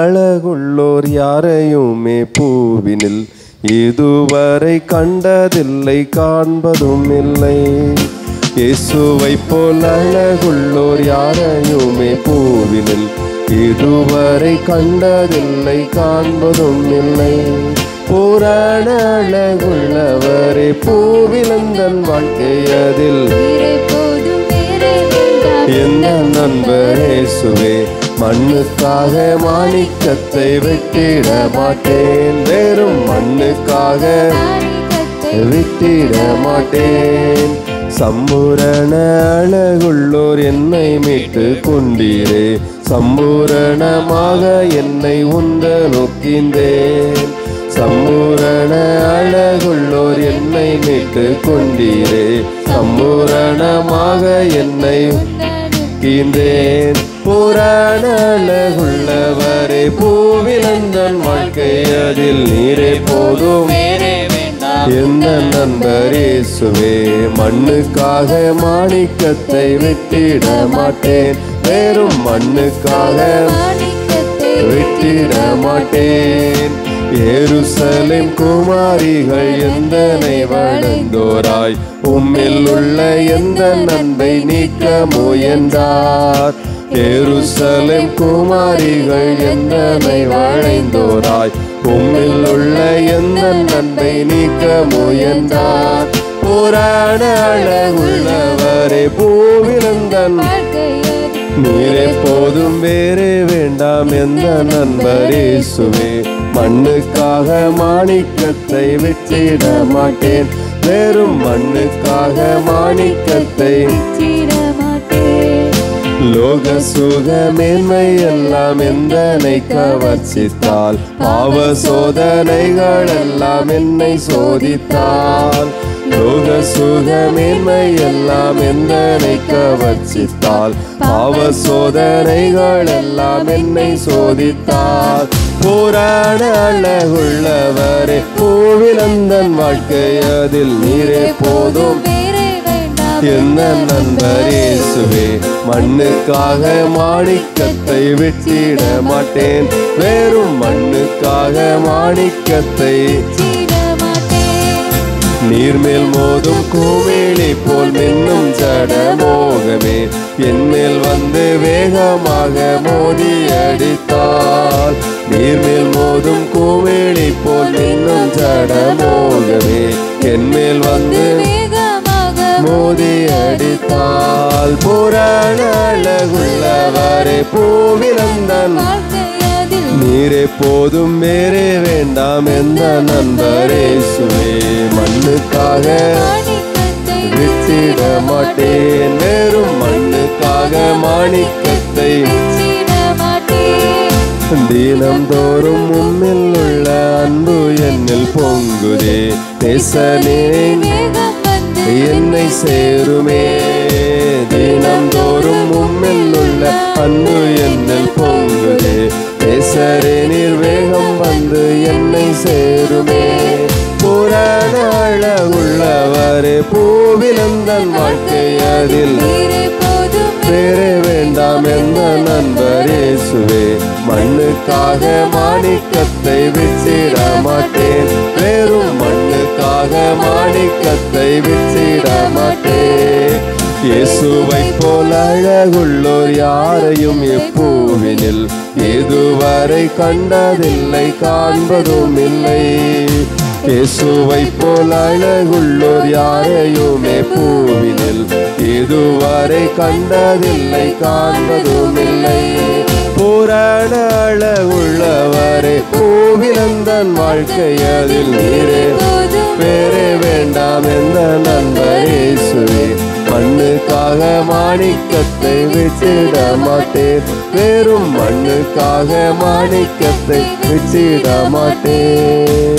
அழகுள்ளோர் யாரையுமே பூவினில் இதுவரை கண்டதில்லை, காண்பதும் இல்லை. இயேசுவை போல் அழகுள்ளோர் யாரையுமே பூவினில் இதுவரை கண்டதில்லை, காண்பதும் இல்லை. புராண அழகுள்ளவரே பூவிலந்தன் வாழ்க்கையதில் என்ன நண்பர் இயேசுவே, மண்ணுக்காக மாணிக்கத்தை விட்டிட மாட்டேன், வெறும் மண்ணுக்காக விட்டிட மாட்டேன். சம்பூரண அழகுள்ளோர் என்னை மீட்டு கொண்டீரே, சம்பூரணமாக என்னை உந்த நோக்கின்றேன். சம்பூரண அழகுள்ளோர் என்னை மீட்டு கொண்டீரே, சம்பூரணமாக என்னை நோக்கின்றேன். புராண அழகுள்ளவரே பூவிலந்தன் வாழ்க்கையதில் நீரே போதும் எந்த நண்பர் இயேசுவே, மண்ணுக்காக மாணிக்கத்தை விட்டிட மாட்டேன், வெறும் மண்ணுக்காக விட்டிட மாட்டேன். எருசலேம் குமாரிகள் எந்தனை வளர்ந்தோராய், உம்மில் உள்ள எந்த நன்மை நீக்க முயன்றார். எருசலேம் குமாரிகள் எந்தனை வளைந்தோராய், உம்மில் உள்ள எந்த நன்மை நீக்க முயன்றார். புராண அழகுள்ளவரே பூவிலந்தன் நீரே போதும், வேறே வேண்டாம் எந்த நண்பர் இயேசுவே, மண்ணுக்காக மாணிக்கத்தை விட்டிட மாட்டேன், வெறும் மண்ணுக்காக மாணிக்கத்தை விட்டிட மாட்டேன். லோக சுக மேன்மை எல்லாம் எந்தனை கவர்ச்சித்தால், பாவ சோதனைகள் எல்லாம் என்னை சோதித்தால். லோக சுக மேன்மை எல்லாம் எந்தனை கவர்ச்சித்தால், பாவ சோதனைகள் எல்லாம் என்னை சோதித்தால். புராண அழகுள்ளவரே பூவிலந்தன் வாழ்க்கையதில் நீரே போதும் என்ன நண்பர் இயேசுவே, மண்ணுக்காக மாணிக்கத்தை விட்டிட மாட்டேன், வெறும் மண்ணுக்காக மாணிக்கத்தை நீர்மேல் மோதும் கோவேளை போல் மின்னும் ஜடமோகமே என்மேல் வந்து வேகமாக மோதி அடித்தால். நீர்மேல் மோதும் கோவேளை போல் மின்னும் ஜடமோகமே என்மேல் வந்து மோதி அடித்தால். புராண அழகுள்ளவரே பூவிலந்தன் நீரே போதும், வேறே வேண்டாம் எந்த நண்பர் இயேசுவே, மண்ணுக்காக விட்டிட மாட்டேன், வெறும் மண்ணுக்காக மாணிக்கத்தை தினம்தோறும் உம்மில் உள்ள அன்பு என்னில் பொங்குதே, நேசனே என்னை சேருமே. தினம்தோறும் உம்மில் உள்ள அன்பு என்னில் பொங்குதே, நேசரே நீர் வேகம் வந்து என்னை சேருமே. புராண அழகுள்ளவரே பூவிலந்தன் வாழ்க்கையதில் வேறே வேண்டாம் எந்த நண்பர் இயேசுவே, மண்ணுக்காக மாணிக்கத்தை விட்டிட மாட்டேன், வெறும் மண்ணுக்காக மாணிக்கத்தை விட்டிட மாட்டேன். இயேசுவை போல் அழகுள்ளோர் யாரையும் எப்பூவினில் இதுவரை கண்டதில்லை, காண்பதும் இல்லை. இயேசுவை போல் அழகுள்ளோர் யாரையுமே பூவினில் இதுவரை கண்டதில்லை, காண்பதும் இல்லை. புராண அழகுள்ளவரே பூவிலந்தன் வாழ்க்கையதில் நீரே வேறே வேண்டாம் எந்த நண்பர் இயேசுவே, மண்ணுக்காக மாணிக்கத்தை விட்டிட மாட்டேன், வெறும் மண்ணுக்காக மாணிக்கத்தை விட்டிட மாட்டேன்.